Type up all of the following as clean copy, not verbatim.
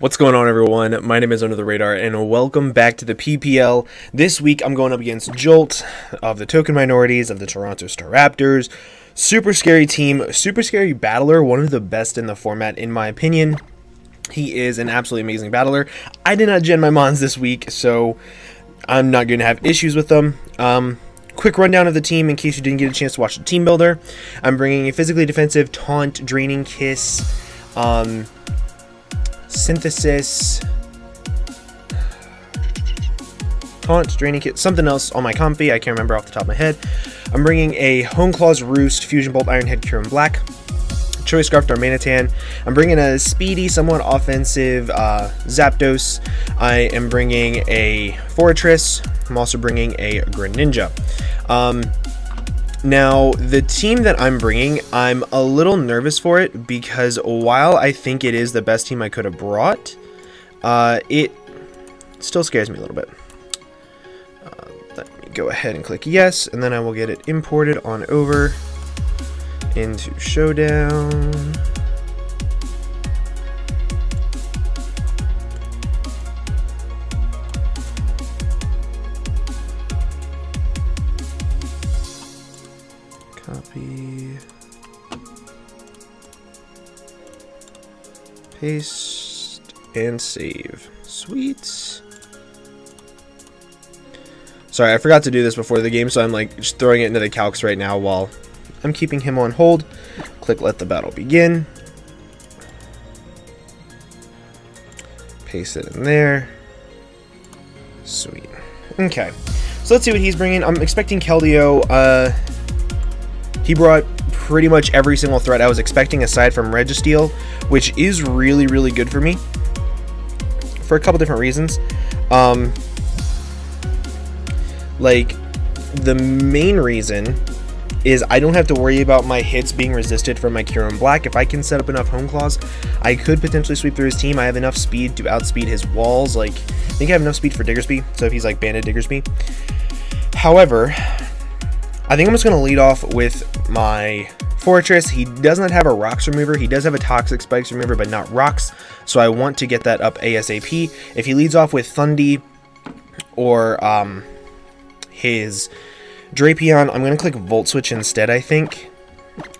What's going on, everyone? My name is Under the Radar, and welcome back to the PPL. This week, I'm going up against Jolt of the Token Minorities of the Toronto Staraptors. Super scary team, super scary battler, one of the best in the format, in my opinion. He is an absolutely amazing battler. I did not gen my Mons this week, so I'm not going to have issues with them. Quick rundown of the team in case you didn't get a chance to watch the team builder. I'm bringing a physically defensive, taunt, draining kiss, synthesis, taunt, draining kit, something else on my comfy, I can't remember off the top of my head. I'm bringing a Honeclaw's Roost, Fusion Bolt, Ironhead, Cure, and Black, Choice Scarf, Darmanitan. I'm bringing a speedy, somewhat offensive Zapdos. I am bringing a Fortress. I'm also bringing a Greninja. Now, the team that I'm bringing, I'm a little nervous for it because while I think it is the best team I could have brought, it still scares me a little bit. Let me go ahead and click yes, and then I will get it imported on over into Showdown. Copy, paste, and save. Sweet. Sorry, I forgot to do this before the game, so I'm like just throwing it into the calcs right now while I'm keeping him on hold. Click let the battle begin. Paste it in there. Sweet. Okay, so let's see what he's bringing. I'm expecting Keldeo. He brought pretty much every single threat I was expecting aside from Registeel, which is really, really good for me for a couple different reasons. Like, the main reason is I don't have to worry about my hits being resisted from my Cure and Black. If I can set up enough Honeclaws, I could potentially sweep through his team. I have enough speed to outspeed his walls. Like, I think I have enough speed for Diggersby, so if he's like Banded Diggersby. However, I think I'm just going to lead off with my Fortress. He does not have a Rocks remover. He does have a Toxic Spikes remover, but not Rocks, so I want to get that up ASAP. If he leads off with Thundy or his Drapion, I'm going to click Volt Switch instead, I think,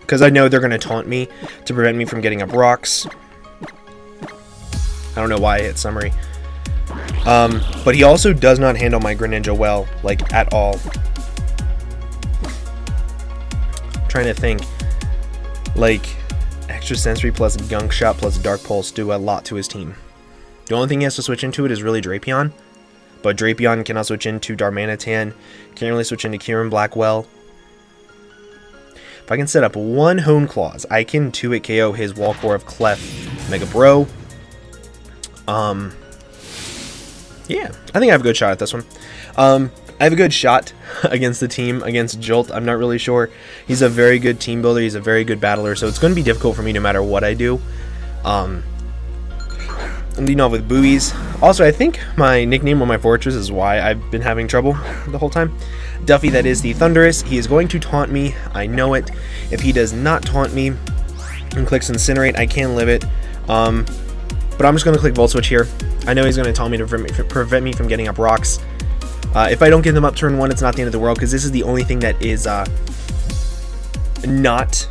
because I know they're going to taunt me to prevent me from getting up Rocks. I don't know why I hit Summary. But he also does not handle my Greninja well, like, at all. Trying to think, like, Extra Sensory plus Gunk Shot plus Dark Pulse do a lot to his team. The only thing he has to switch into it is really Drapion, but Drapion cannot switch into Darmanitan, can't really switch into Cure and Black well. If I can set up one Honeclaws, I can 2-hit KO his Wall Core of Clef Mega Bro. Yeah, I think I have a good shot at this one. I have a good shot against the team, against Jolt. I'm not really sure. He's a very good team builder. He's a very good battler, so it's going to be difficult for me no matter what I do. I'm leading off with Boobies. Also, I think my nickname on my Fortress is why I've been having trouble the whole time. Duffy, that is the Thunderous. He is going to taunt me. I know it. If he does not taunt me and clicks Incinerate, I can live it. But I'm just going to click Volt Switch here. I know he's going to taunt me to prevent me from getting up Rocks. If I don't get them up turn 1, it's not the end of the world, because this is the only thing that is not...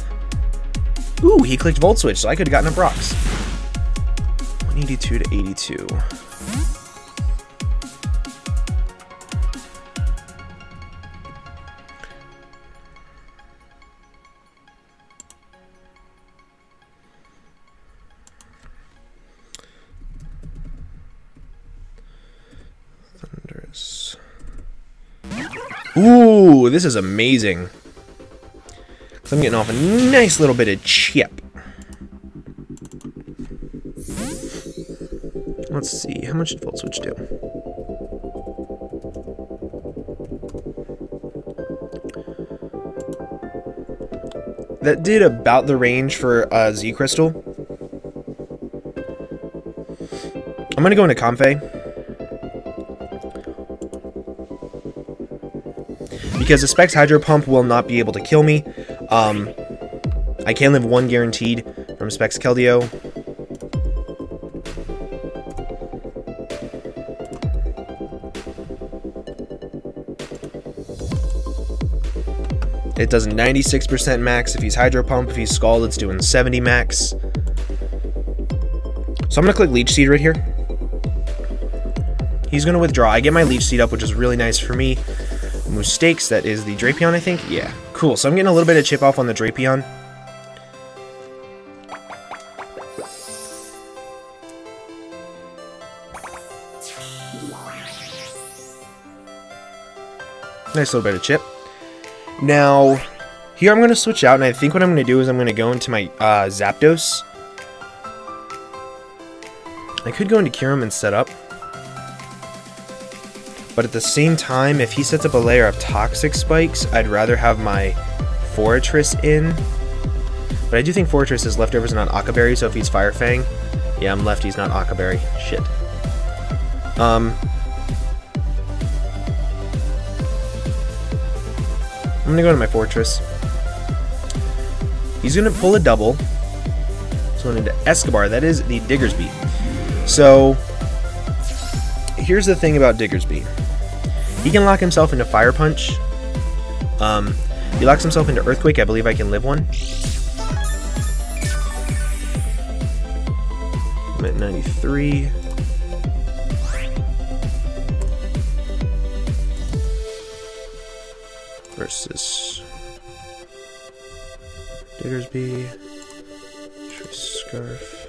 Ooh, he clicked Volt Switch, so I could have gotten up Rocks. 182 to 82. Thunderous. Ooh, this is amazing. So I'm getting off a nice little bit of chip. Let's see, how much did Volt Switch do? That did about the range for Z Crystal. I'm gonna go into Comfey. because the Specs Hydro Pump will not be able to kill me. I can live one guaranteed from Specs Keldeo. It does 96% max if he's Hydro Pump. If he's Scald, it's doing 70 max. So I'm going to click Leech Seed right here. He's going to withdraw. I get my Leech Seed up, which is really nice for me. Mistakes, that is the Drapion, I think. Yeah, cool. So I'm getting a little bit of chip off on the Drapion. Nice little bit of chip. Now, here I'm going to switch out, and I think what I'm going to do is I'm going to go into my Zapdos. I could go into Kyurem and set up. But at the same time, if he sets up a layer of Toxic Spikes, I'd rather have my Forretress in. But I do think Forretress is leftovers and not Aqua Berry, so if he's Fire Fang... Yeah, I'm left, he's not Aqua Berry. Shit. I'm gonna go into my Fortress. He's gonna pull a double. So going into Escobar, that is the Diggersby. So here's the thing about Diggersby. He can lock himself into Fire Punch. He locks himself into Earthquake. I believe I can live one. I'm at 93. Versus Diggersby. Scarf.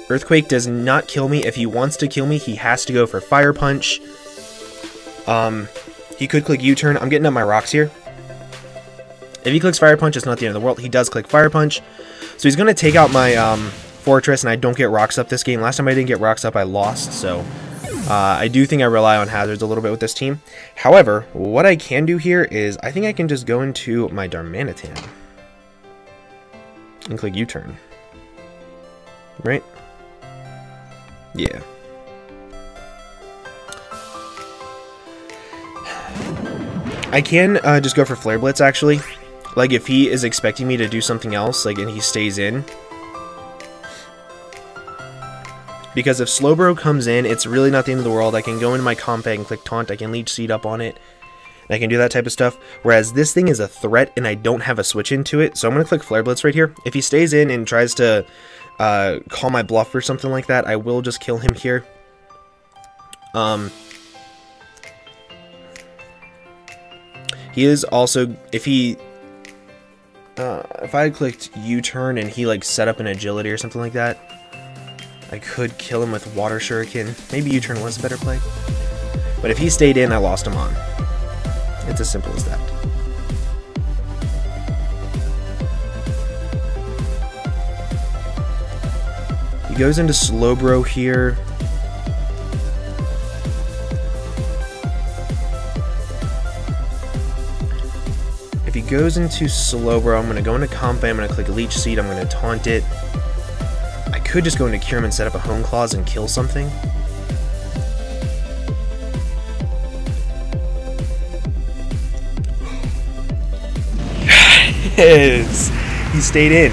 Earthquake does not kill me. If he wants to kill me, he has to go for Fire Punch. He could click U-turn. I'm getting up my rocks here. If he clicks Fire Punch, it's not the end of the world. He does click Fire Punch. So he's going to take out my Fortress, and I don't get rocks up this game. Last time I didn't get rocks up, I lost. So I do think I rely on hazards a little bit with this team. However, what I can do here is I think I can just go into my Darmanitan and click U-turn. Right? Yeah. I can just go for Flare Blitz, actually. Like, if he is expecting me to do something else, like, and he stays in. Because if Slowbro comes in, it's really not the end of the world. I can go into my Comfag and click Taunt. I can Leech Seed up on it. And I can do that type of stuff. Whereas this thing is a threat, and I don't have a switch into it. So I'm going to click Flare Blitz right here. If he stays in and tries to call my bluff or something like that, I will just kill him here. He is also, if I had clicked U-turn and he like set up an agility or something like that, I could kill him with Water Shuriken. Maybe U-turn was a better play. But if he stayed in, I lost him on. It's as simple as that. He goes into Slowbro here. If he goes into Slowbro, I'm going to go into Comfey, I'm going to click Leech Seed, I'm going to taunt it. I could just go into Kyurem and set up a Home Claws and kill something. Yes! He stayed in.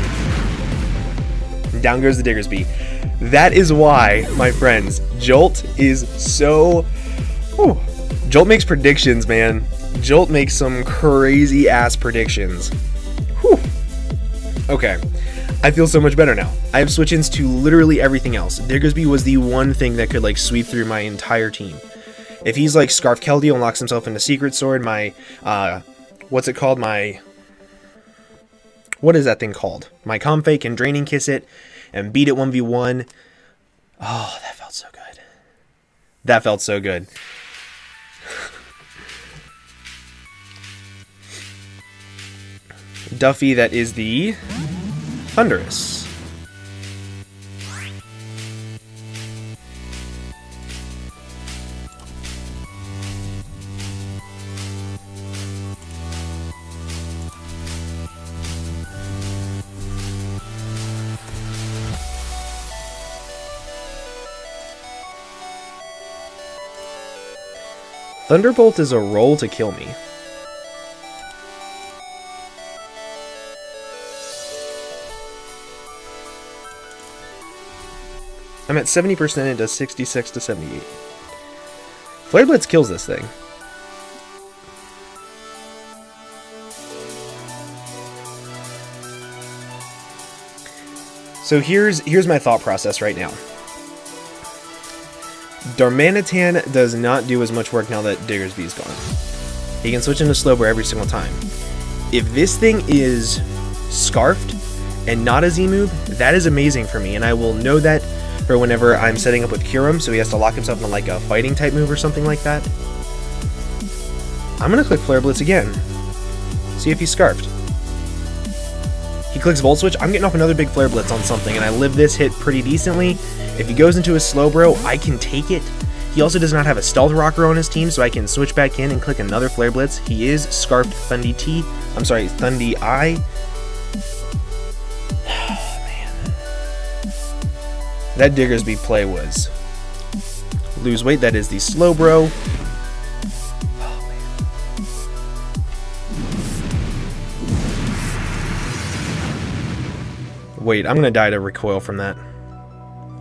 And down goes the Diggersby. That is why, my friends, Jolt is so... Whew. Jolt makes predictions, man. Jolt makes some crazy ass predictions. Whew. Okay, I feel so much better now. I have switch-ins to literally everything else. Diggersby was the one thing that could like sweep through my entire team. If he's like Scarf Keldeo and locks himself into Secret Sword, my what's it called? My what is that thing called? My Comfey can Draining Kiss it and beat it 1v1. Oh, that felt so good. That felt so good. Duffy, that is the Thundurus. Thunderbolt is a roll to kill me. I'm at 70%, it does 66 to 78. Flare Blitz kills this thing. So here's my thought process right now. Darmanitan does not do as much work now that Diggersby's gone. He can switch into Slowbro every single time. If this thing is Scarfed and not a Z-move, that is amazing for me, and I will know that for whenever I'm setting up with Kyurem, so he has to lock himself into like a fighting type move or something like that. I'm gonna click Flare Blitz again. See if he's Scarfed. He clicks Volt Switch, I'm getting off another big Flare Blitz on something, and I live this hit pretty decently. If he goes into a Slowbro, I can take it. He also does not have a Stealth Rocker on his team, so I can switch back in and click another Flare Blitz. He is Scarfed Thundy I. Man. That Diggersby play was lose weight, that is the Slowbro. Wait, I'm gonna die to recoil from that.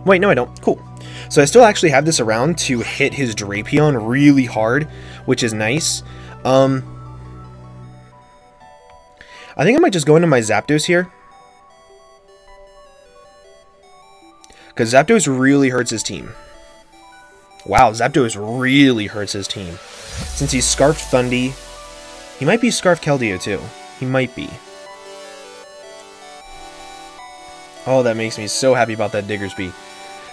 Wait, no I don't. Cool. So I still actually have this around to hit his Drapion really hard, which is nice. I think I might just go into my Zapdos here. Because Zapdos really hurts his team. Wow, Zapdos really hurts his team. Since he's Scarfed Thundy, he might be Scarfed Keldeo too. He might be. Oh, that makes me so happy about that Diggersby.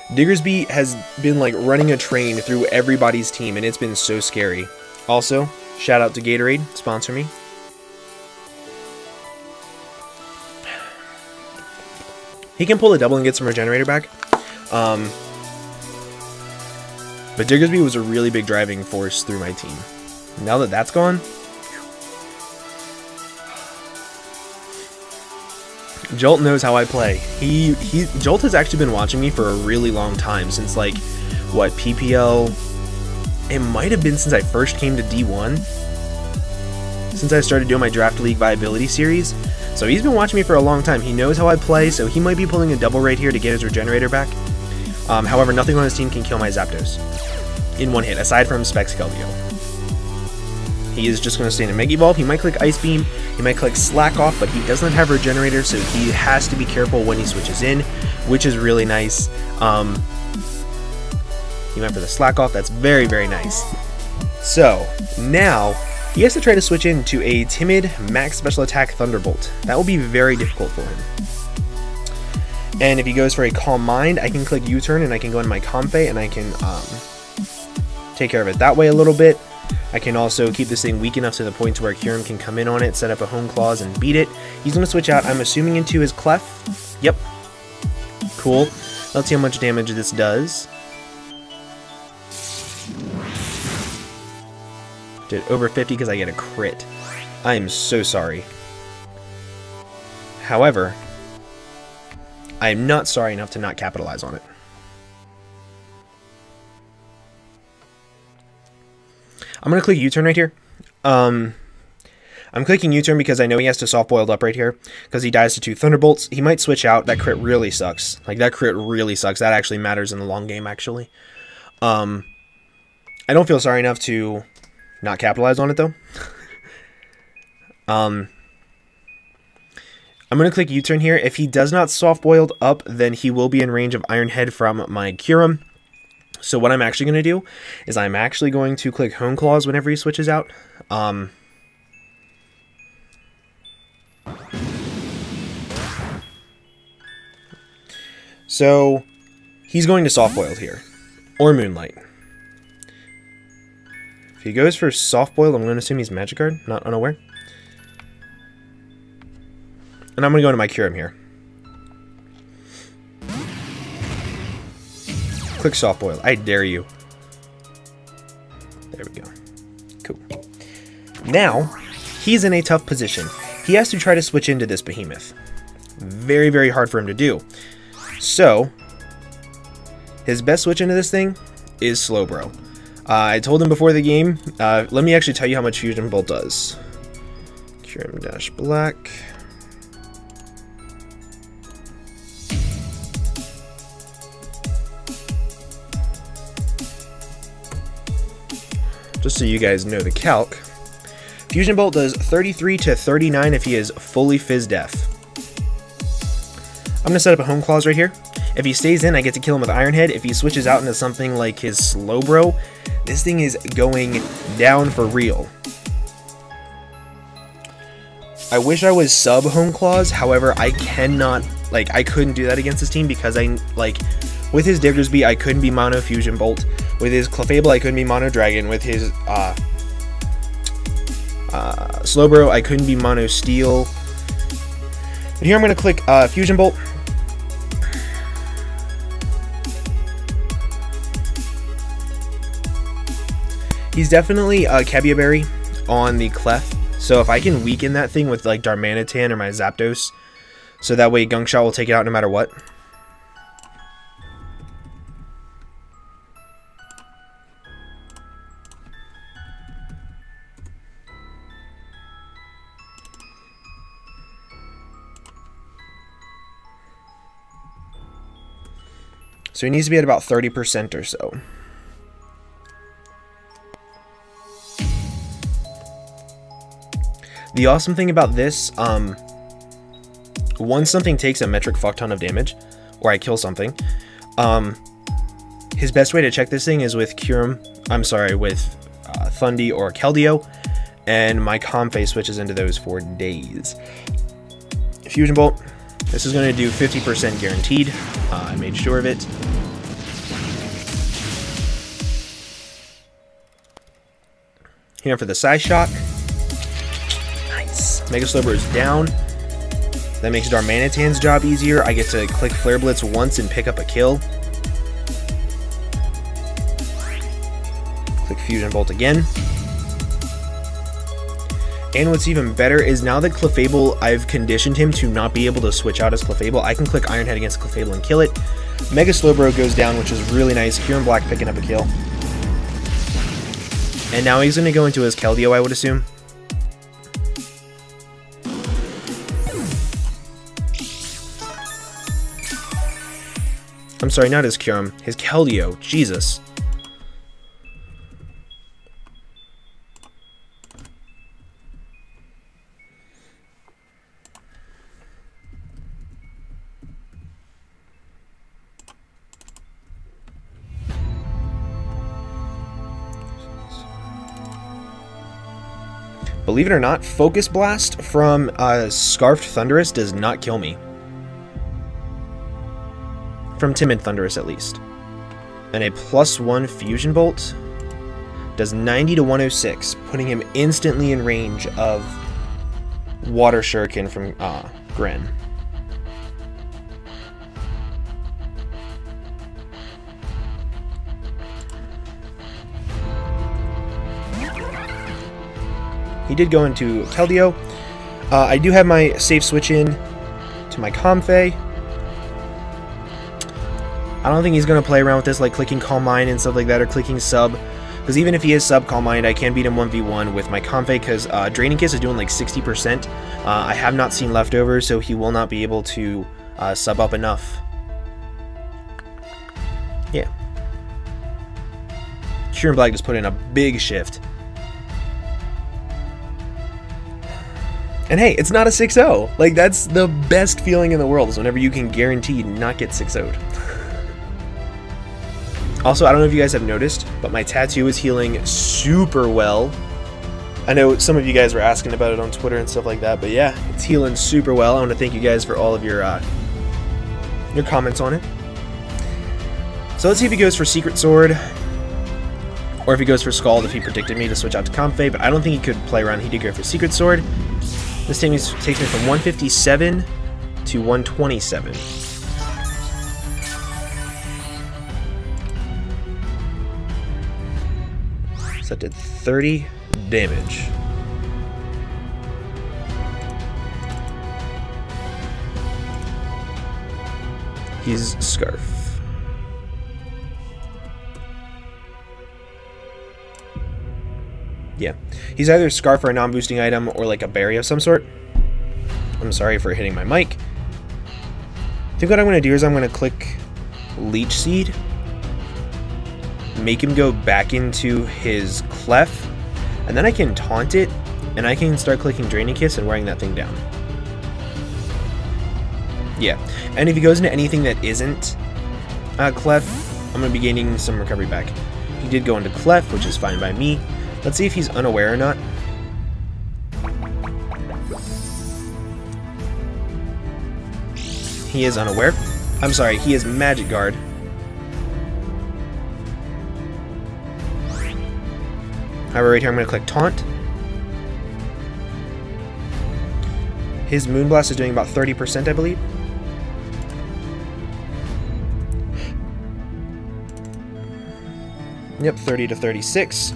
Diggersby has been like running a train through everybody's team, and it's been so scary. Also, shout out to Gatorade, sponsor me. He can pull a double and get some Regenerator back. But Diggersby was a really big driving force through my team. Now that that's gone, Jolt knows how I play. Jolt has actually been watching me for a really long time, since like, what, PPL? It might have been since I first came to D1. Since I started doing my Draft League Viability series. So he's been watching me for a long time. He knows how I play, so he might be pulling a double right here to get his Regenerator back. However, nothing on his team can kill my Zapdos in one hit, aside from Specs Keldeo. He is just going to stay in a Mega Evolve. He might click Ice Beam, he might click Slack Off, but he doesn't have Regenerator, so he has to be careful when he switches in, which is really nice. He went for the Slack Off. That's very, very nice. So, now, he has to try to switch into a Timid Max Special Attack Thunderbolt. That will be very difficult for him. And if he goes for a Calm Mind, I can click U-Turn and I can go into my Comfey and I can take care of it that way a little bit. I can also keep this thing weak enough to the point to where Kyurem can come in on it, set up a Home Claws, and beat it. He's going to switch out, I'm assuming, into his Clef. Yep. Cool. Let's see how much damage this does. Did over 50 because I get a crit. I am so sorry. However, I am not sorry enough to not capitalize on it. I'm going to click U-Turn right here. I'm clicking U-Turn because I know he has to soft-boiled up right here because he dies to 2 Thunderbolts. He might switch out. That crit really sucks. Like, that crit really sucks. That actually matters in the long game, actually. I don't feel sorry enough to not capitalize on it, though. I'm going to click U-Turn here. If he does not soft-boiled up, then he will be in range of Iron Head from my Kyurem. So what I'm actually going to do is I'm actually going to click Hone Claws whenever he switches out. So he's going to soft-boiled here, or Moonlight. If he goes for soft-boiled, I'm going to assume he's Magic Guard, not unaware. And I'm going to go into my Kyurem here. Click soft boil. I dare you. There we go. Cool. Now, he's in a tough position. He has to try to switch into this behemoth. Very, very hard for him to do. So, his best switch into this thing is Slowbro. I told him before the game, let me actually tell you how much Fusion Bolt does. Kyurem Black. Just so you guys know the calc, Fusion Bolt does 33 to 39 if he is fully Fizz Def. I'm going to set up a Home Claws right here. If he stays in, I get to kill him with Iron Head. If he switches out into something like his Slowbro, this thing is going down for real. I wish I was sub Home Claws, however, I cannot, like, I couldn't do that against this team because I, like, with his Diggersby, I couldn't be Mono Fusion Bolt. With his Clefable, I couldn't be Mono Dragon. With his Slowbro, I couldn't be Mono Steel. But here I'm going to click Fusion Bolt. He's definitely Cabia Berry on the Clef. So if I can weaken that thing with like Darmanitan or my Zapdos, so that way Gunk Shot will take it out no matter what. So he needs to be at about 30% or so. The awesome thing about this, once something takes a metric fuck ton of damage, or I kill something, his best way to check this thing is with with Thundy or Keldeo, and my Comfey switches into those for days. Fusion Bolt, this is going to do 50% guaranteed. I made sure of it. Here for the Psy Shock. Mega Slowbro is down. That makes Darmanitan's job easier. I get to click Flare Blitz once and pick up a kill. Click Fusion Bolt again. And what's even better is now that Clefable, I've conditioned him to not be able to switch out as Clefable. I can click Iron Head against Clefable and kill it. Mega Slowbro goes down, which is really nice. Kieran Black picking up a kill. And now he's going to go into his Keldeo, I would assume. I'm sorry, not his Kyurem, his Keldeo. Jesus. Believe it or not, Focus Blast from Scarfed Thundurus does not kill me. From Timid Thundurus, at least. And a +1 Fusion Bolt does 90 to 106, putting him instantly in range of Water Shuriken from Gren. He did go into Keldeo. I do have my safe switch in to my Comfey. I don't think he's going to play around with this, like clicking Calm Mind and stuff like that, or clicking Sub. Because even if he is Sub Calm Mind, I can beat him 1v1 with my Comfey, because Draining Kiss is doing like 60%. I have not seen Leftovers, so he will not be able to sub up enough. Yeah. Kieran Black just put in a big shift. And hey, it's not a 6-0. Like, that's the best feeling in the world, is whenever you can guarantee not get 6-0'd. Also, I don't know if you guys have noticed, but my tattoo is healing super well. I know some of you guys were asking about it on Twitter and stuff like that, but yeah, it's healing super well. I want to thank you guys for all of your comments on it. So let's see if he goes for Secret Sword, or if he goes for Scald if he predicted me to switch out to Comfey, but I don't think he could play around. He did go for Secret Sword. This takes me from 157 to 127. So that did 30 damage. He's Scarf. Yeah. He's either Scarf or a non-boosting item, or like a berry of some sort. I'm sorry for hitting my mic. I think what I'm going to do is I'm going to click Leech Seed. Make him go back into his Clef. And then I can taunt it, and I can start clicking Draining Kiss and wearing that thing down. Yeah, and if he goes into anything that isn't Clef, I'm going to be gaining some recovery back. He did go into Clef, which is fine by me. Let's see if he's unaware or not. He is unaware. I'm sorry, he is Magic Guard. However, right here I'm going to click Taunt. His Moonblast is doing about 30%, I believe. Yep, 30 to 36.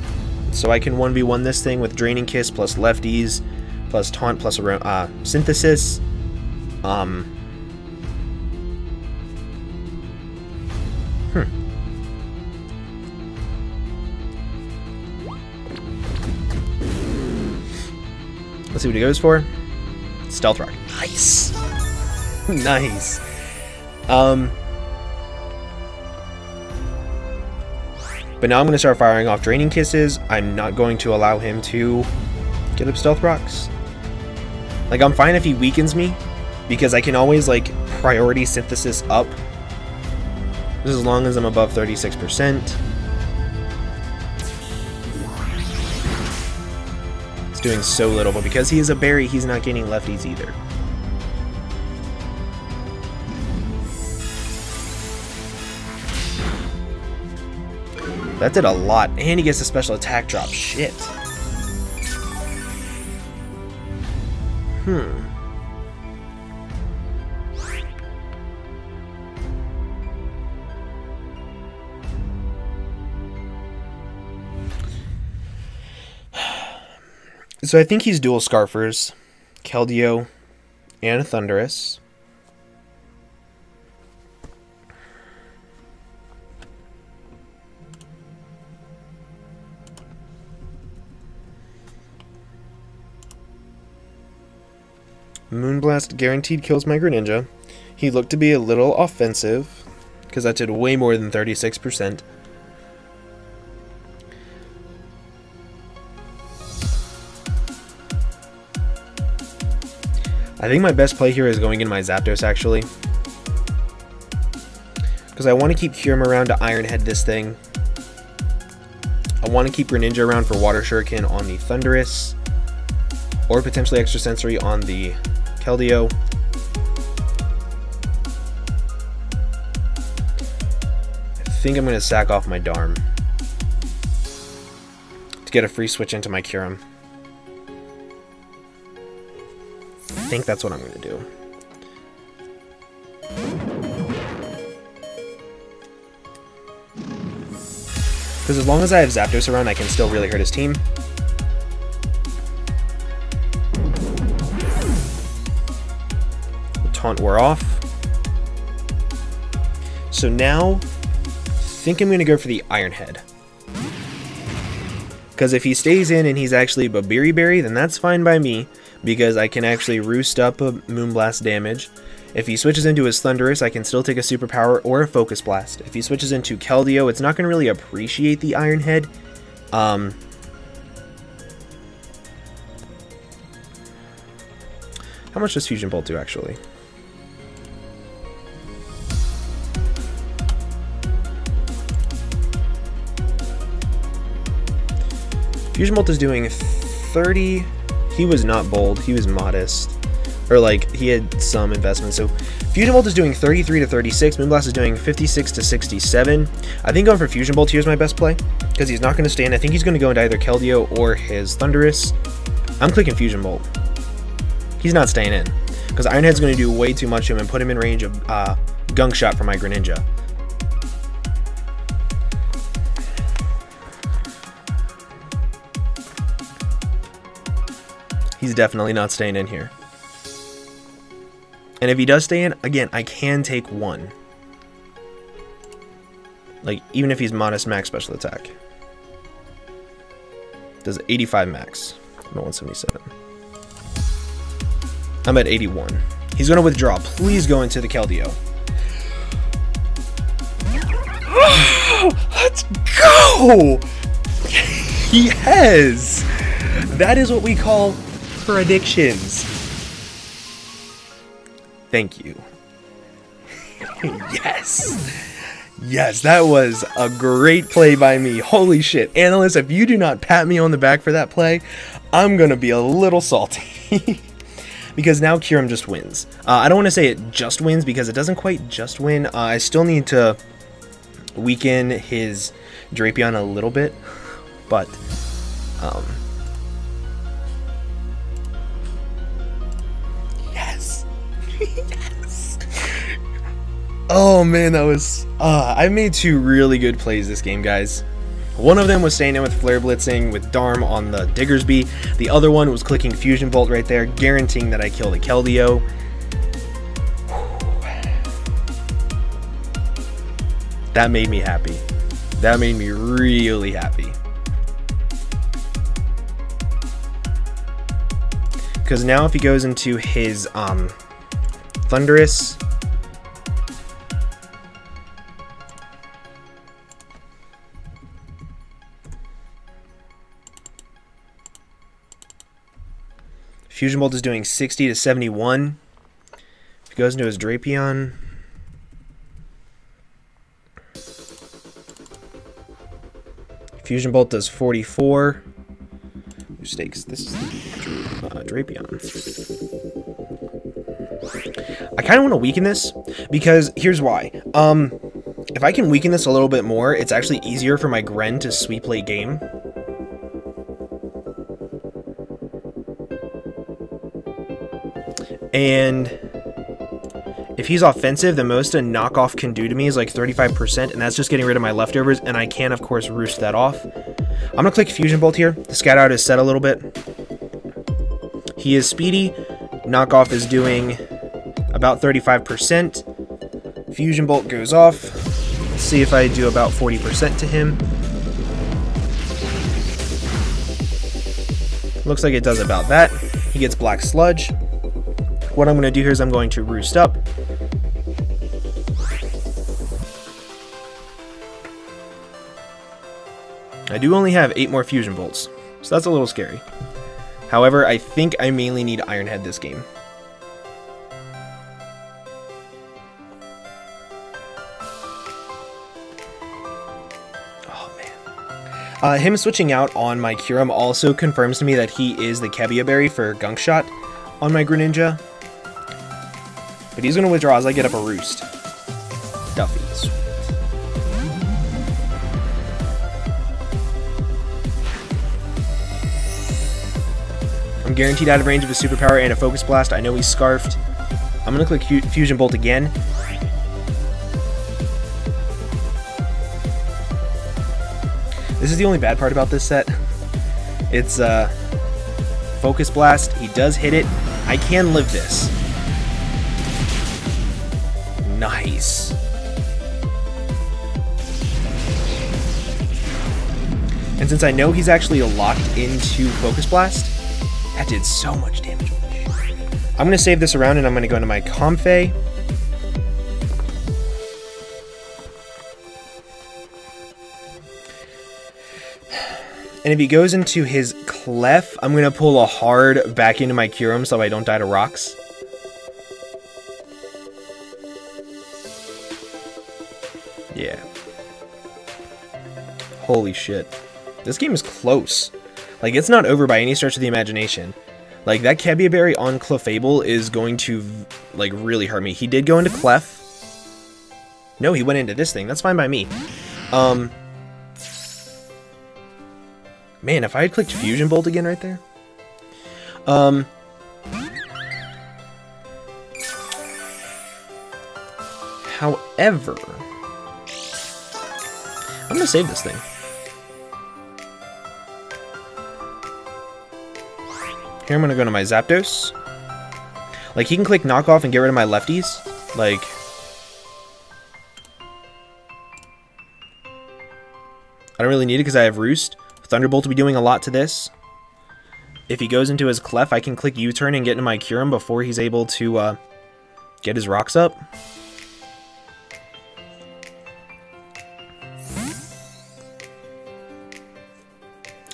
So I can 1v1 this thing with Draining Kiss plus Lefties plus Taunt plus Synthesis. Let's see what he goes for. Stealth Rock. Nice. Nice. But now I'm going to start firing off Draining Kisses. I'm not going to allow him to get up Stealth Rocks. Like, I'm fine if he weakens me, because I can always, like, priority Synthesis up. Just as long as I'm above 36%. It's doing so little, but because he is a berry, he's not gaining lefties either. That did a lot, and he gets a special attack drop. Shit. So I think he's dual Scarfers, Keldeo, and Thunderous. Moonblast guaranteed kills my Greninja. He looked to be a little offensive, because that did way more than 36%. I think my best play here is going in my Zapdos, actually. Because I want to keep Kyurem around to Iron Head this thing. I want to keep Greninja around for Water Shuriken on the Thunderous. Or potentially Extra Sensory on the Keldeo. I think I'm going to sack off my Darm to get a free switch into my Kyurem. I think that's what I'm going to do. Because as long as I have Zapdos around, I can still really hurt his team. The taunt wore off. So now, I think I'm going to go for the Iron Head. Because if he stays in and he's actually Babiri Berry, then that's fine by me, because I can actually roost up a Moonblast damage. If he switches into his Thunderous, I can still take a Superpower or a Focus Blast. If he switches into Keldeo, it's not going to really appreciate the Iron Head. How much does Fusion Bolt do, actually? Fusion Bolt is doing 30. He was not bold, he was modest. Or like, he had some investment. So Fusion Bolt is doing 33 to 36, Moonblast is doing 56 to 67. I think going for Fusion Bolt here is my best play, because he's not going to stand. I think he's going to go into either Keldeo or his Thunderous. I'm clicking Fusion Bolt. He's not staying in, because Iron Head's going to do way too much to him and put him in range of Gunk Shot for my Greninja. He's definitely not staying in here. And if he does stay in, again, I can take one. Like, even if he's modest max special attack. Does 85 max. I'm at 177. I'm at 81. He's going to withdraw. Please go into the Keldeo. Let's go! Yes! That is what we call predictions. Thank you. Yes! Yes, that was a great play by me. Holy shit. Analysts, if you do not pat me on the back for that play, I'm going to be a little salty. Because now Kyurem just wins. I don't want to say it just wins because it doesn't quite just win. I still need to weaken his Drapion a little bit. But, yes. Yes. Oh man, that was... I made 2 really good plays this game, guys. One of them was staying in with Flare Blitzing with Darm on the Diggersby. The other one was clicking Fusion Bolt right there, guaranteeing that I kill the Keldeo. That made me happy. That made me really happy. Because now if he goes into his Thunderous... Fusion Bolt is doing 60 to 71. If he goes into his Drapion... Fusion Bolt does 44. Mistakes. This is Drapion. I kind of want to weaken this because here's why. If I can weaken this a little bit more, it's actually easier for my Gren to sweep late game. And if he's offensive, the most a knockoff can do to me is like 35%, and that's just getting rid of my leftovers, and I can, of course, roost that off. I'm going to click Fusion Bolt here. The Scout Out is set a little bit. He is speedy. Knockoff is doing about 35%. Fusion Bolt goes off. Let's see if I do about 40% to him. Looks like it does about that. He gets Black Sludge. What I'm going to do here is I'm going to roost up. I do only have 8 more Fusion Bolts, so that's a little scary. However, I think I mainly need Iron Head this game. Oh man. Him switching out on my Kyurem also confirms to me that he is the Kebia Berry for Gunk Shot on my Greninja. But he's going to withdraw as I get up a roost. Duffy. Sweet. I'm guaranteed out of range of a superpower and a Focus Blast. I know he's Scarfed. I'm going to click Fusion Bolt again. This is the only bad part about this set. It's Focus Blast. He does hit it. I can live this. Nice. And since I know he's actually locked into Focus Blast, that did so much damage. I'm going to save this around and I'm going to go into my Comfey. And if he goes into his Clef, I'm going to pull a hard back into my Kyurem so I don't die to rocks. Yeah. Holy shit. This game is close. Like, it's not over by any stretch of the imagination. Like, that Kebia Berry on Clefable is going to, like, really hurt me. He did go into Clef. No, he went into this thing. That's fine by me. Man, if I had clicked Fusion Bolt again right there. However, I'm gonna save this thing. Here I'm gonna go to my Zapdos. Like, he can click Knockoff and get rid of my lefties. Like, I don't really need it because I have Roost. Thunderbolt will be doing a lot to this. If he goes into his Clef, I can click U-turn and get into my Kyurem before he's able to get his rocks up.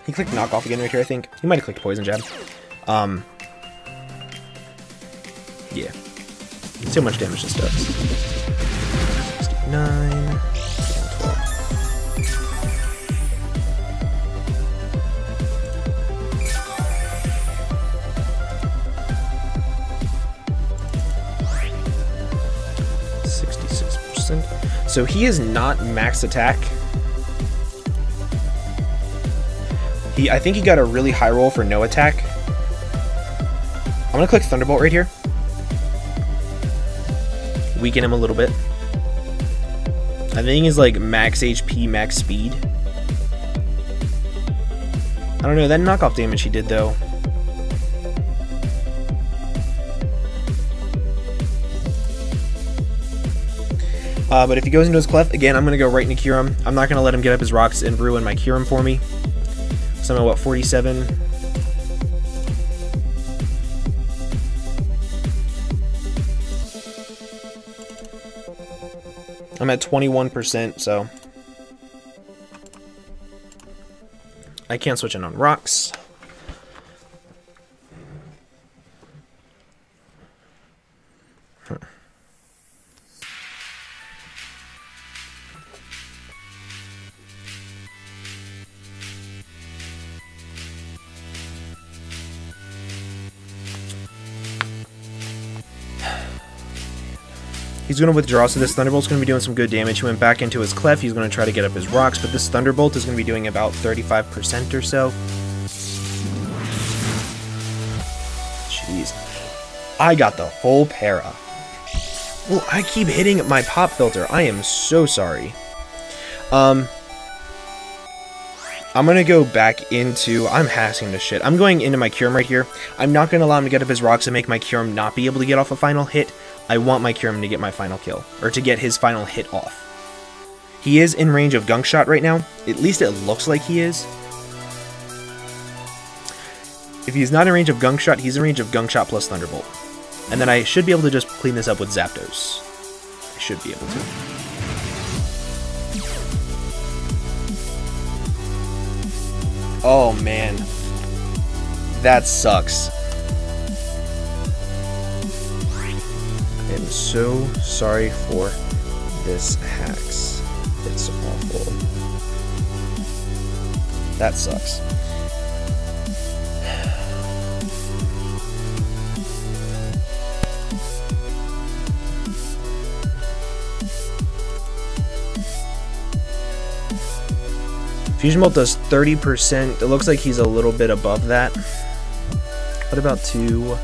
He clicked Knockoff again right here, I think. He might have clicked Poison Jab. Yeah. So much damage this does. 9, 12. So he is not max attack. I think he got a really high roll for no attack. I'm gonna click Thunderbolt right here. Weaken him a little bit. I think he's like max HP, max speed. I don't know, that knockoff damage he did though. But if he goes into his Clef, again, I'm going to go right into Cure him. I'm not going to let him get up his rocks and ruin my Cure him for me. So I'm at what, 47? I'm at 21%, so I can't switch in on rocks. He's going to withdraw, so this Thunderbolt's going to be doing some good damage. He went back into his Clef. He's going to try to get up his rocks, but this Thunderbolt is going to be doing about 35% or so. Jeez. I got the full para. Oh, I keep hitting my pop filter. I am so sorry. I'm going to go back into... I'm hashing this shit. I'm going into my Curum right here. I'm not going to allow him to get up his rocks and make my Curum not be able to get off a final hit. I want my Curum to get my final kill, or to get his final hit off. He is in range of Gunk Shot right now. At least it looks like he is. If he's not in range of Gunk Shot, he's in range of Gunk Shot plus Thunderbolt. And then I should be able to just clean this up with Zapdos. I should be able to. Oh man. That sucks. I'm so sorry for this hacks. It's awful. That sucks. Fusion Bolt does 30%. It looks like he's a little bit above that. What about 2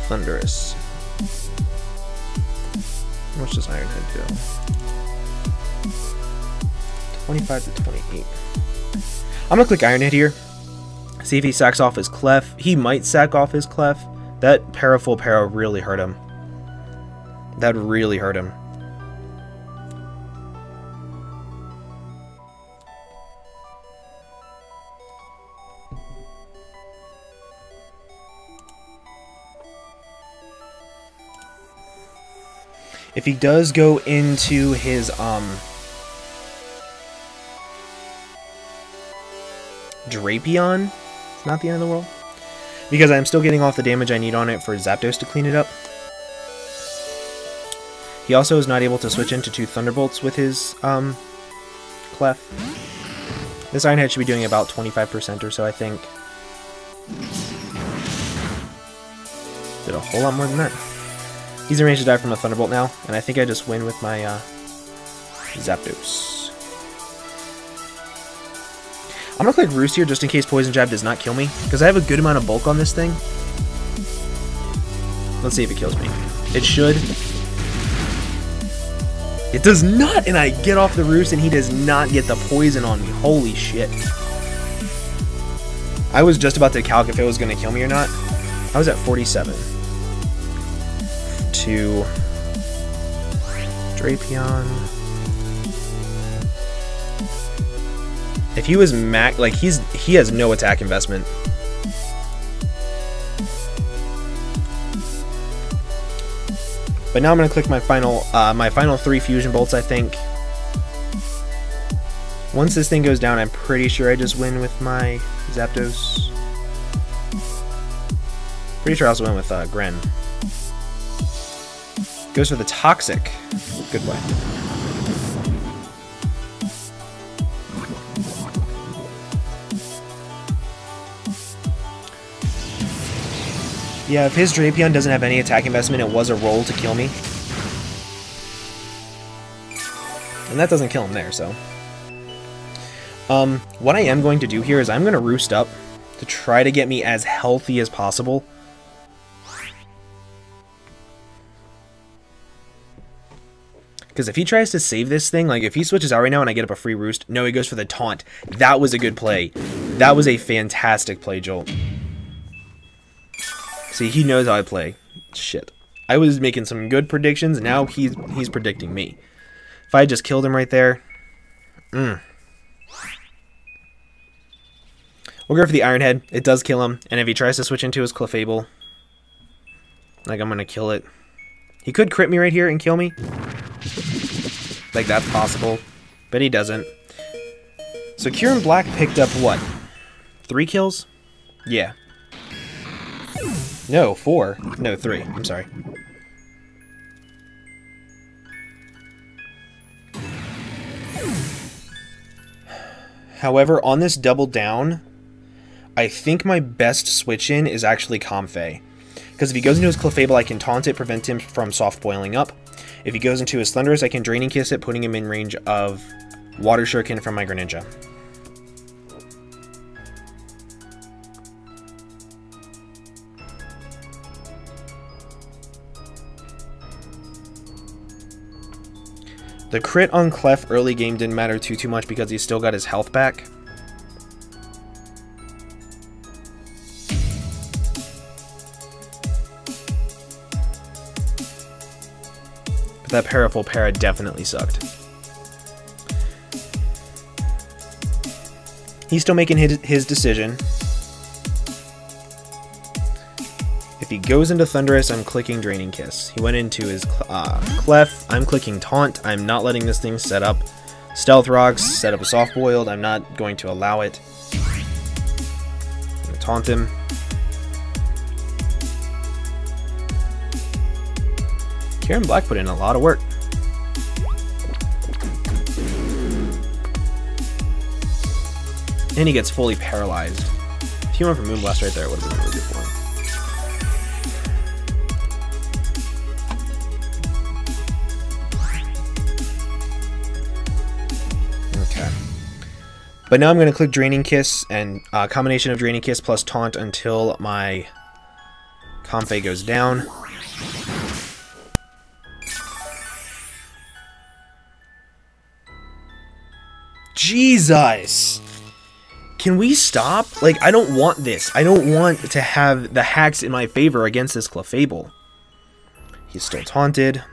Thunderous? How much does Iron Head do? 25 to 28. I'm gonna click Iron Head here. See if he sacks off his Clef. He might sack off his Clef. That full para really hurt him. That really hurt him. If he does go into his Drapion, it's not the end of the world. Because I'm still getting off the damage I need on it for Zapdos to clean it up. He also is not able to switch into 2 Thunderbolts with his Clef. This Iron Head should be doing about 25% or so, I think. Did a whole lot more than that. He's in range to die from a Thunderbolt now, and I think I just win with my Zapdos. I'm going to click Roost here just in case Poison Jab does not kill me, because I have a good amount of bulk on this thing. Let's see if it kills me. It should. It does not, and I get off the Roost and he does not get the poison on me. Holy shit. I was just about to calc if it was going to kill me or not. I was at 47. To Drapion. If he was like he has no attack investment. But now I'm gonna click my final 3 Fusion Bolts, I think. Once this thing goes down, I'm pretty sure I just win with my Zapdos. Pretty sure I also win with Gren. Goes for the Toxic. Good play. Yeah, if his Drapion doesn't have any attack investment, it was a roll to kill me. And that doesn't kill him there, so. What I am going to do here is I'm going to roost up to try to get me as healthy as possible. Because if he tries to save this thing, like if he switches out right now and I get up a free roost, no, he goes for the taunt. That was a good play. That was a fantastic play, Jolt. See, he knows how I play. Shit. I was making some good predictions, now he's predicting me. If I had just killed him right there. We'll go for the Iron Head. It does kill him. And if he tries to switch into his Clefable, like, I'm going to kill it. He could crit me right here and kill me. Like, that's possible. But he doesn't. So Kieran Black picked up, what? 3 kills? Yeah. No, 4. No, 3. I'm sorry. However, on this double down, I think my best switch in is actually Comfey. Because if he goes into his Clefable, I can taunt it, prevent him from soft boiling up. If he goes into his Thunderous, I can Draining Kiss it, putting him in range of Water Shuriken from my Greninja. The crit on Clef early game didn't matter too much because he still got his health back. But that Parafull Para definitely sucked. He's still making his decision. If he goes into Thunderous, I'm clicking Draining Kiss. He went into his Clef. I'm clicking Taunt. I'm not letting this thing set up Stealth Rocks, set up a Soft Boiled. I'm not going to allow it. I'm going to taunt him. Kieran Black put in a lot of work. And he gets fully paralyzed. If he went for Moonblast right there, it would have been really good for him. But now I'm going to click Draining Kiss and a combination of Draining Kiss plus Taunt until my Comfey goes down. Jesus! Can we stop? Like, I don't want this. I don't want to have the hacks in my favor against this Clefable. He's still taunted.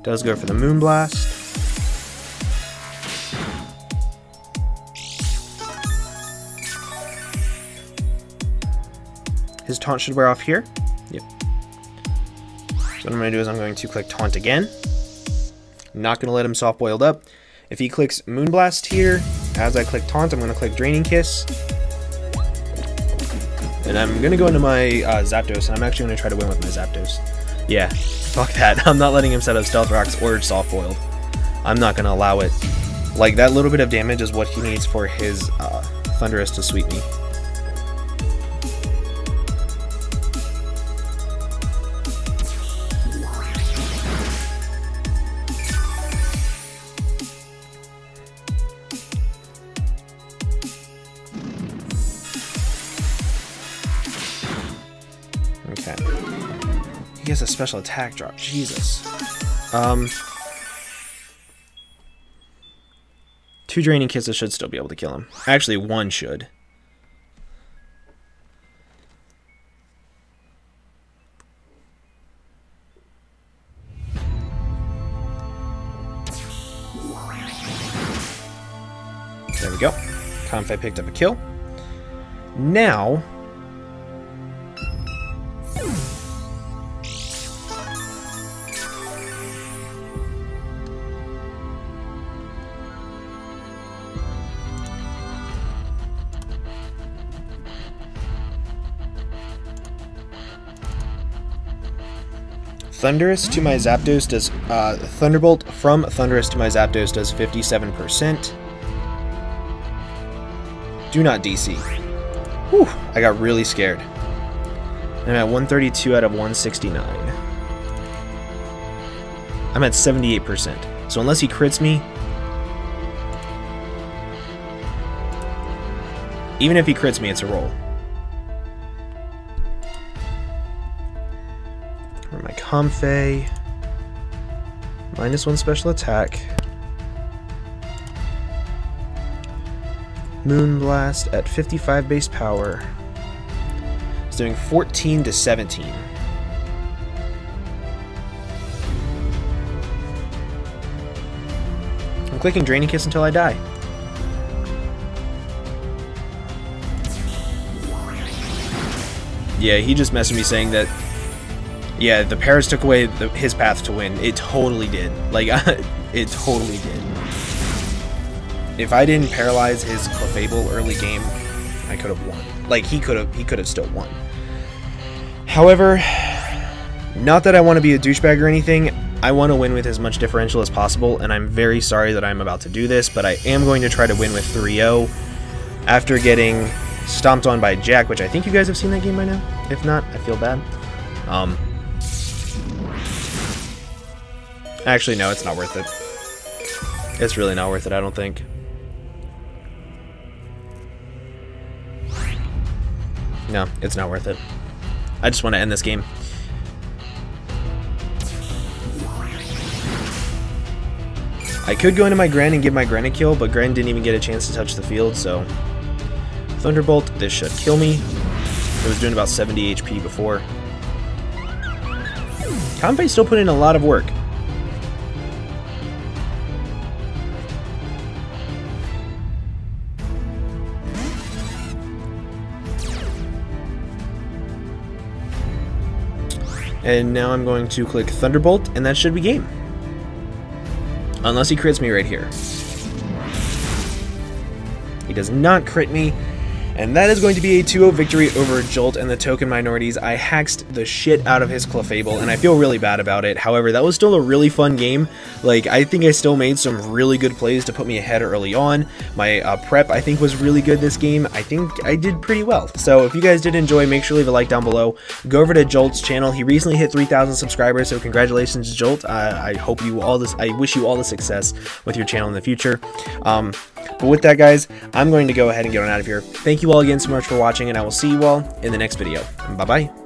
Does go for the Moonblast. His taunt should wear off here. Yep. So what I'm going to do is I'm going to click Taunt again. I'm not going to let him soft boiled up. If he clicks Moonblast here, as I click Taunt, I'm going to click Draining Kiss. And I'm going to go into my Zapdos, and I'm actually going to try to win with my Zapdos. Yeah. Fuck that. I'm not letting him set up Stealth Rocks or Soft Boiled. I'm not going to allow it. Like, that little bit of damage is what he needs for his Thunderous to sweep me. Okay. He has a special attack drop. Jesus. 2 Draining Kisses should still be able to kill him. Actually, 1 should. There we go. Comfey picked up a kill. Now... Thunderous to my Zapdos does Thunderbolt from Thunderous to my Zapdos does 57%. Do not DC. Whew, I got really scared. I'm at 132 out of 169. I'm at 78%. So unless he crits me, even if he crits me, it's a roll. For my Comfey, -1 special attack. Moonblast at 55 base power. It's doing 14 to 17. I'm clicking Draining Kiss until I die. Yeah, he just messaged me saying that, yeah, the Paras took away his path to win. It totally did. Like, it totally did. If I didn't paralyze his Clefable early game, I could have won. Like, he could have still won. However, not that I want to be a douchebag or anything. I want to win with as much differential as possible, and I'm very sorry that I'm about to do this, but I am going to try to win with 3-0 after getting stomped on by Jack, which I think you guys have seen that game by now. If not, I feel bad. Actually, no, it's not worth it. It's really not worth it, I don't think. No, it's not worth it. I just want to end this game. I could go into my Gren and give my Gren a kill, but Gren didn't even get a chance to touch the field, so... Thunderbolt, this should kill me. It was doing about 70 HP before. Comfey's still putting in a lot of work. And now I'm going to click Thunderbolt, and that should be game. Unless he crits me right here. He does not crit me. And that is going to be a 2-0 victory over Jolt and the Token Minorities. I hacked the shit out of his Clefable, and I feel really bad about it. However, that was still a really fun game. Like, I think I still made some really good plays to put me ahead early on. My prep, I think, was really good this game. I think I did pretty well. So if you guys did enjoy, make sure to leave a like down below. Go over to Jolt's channel. He recently hit 3,000 subscribers, so congratulations, Jolt. I hope you all this. I wish you all the success with your channel in the future. But with that, guys, I'm going to go ahead and get on out of here. Thank you all again so much for watching, and I will see you all in the next video. Bye-bye.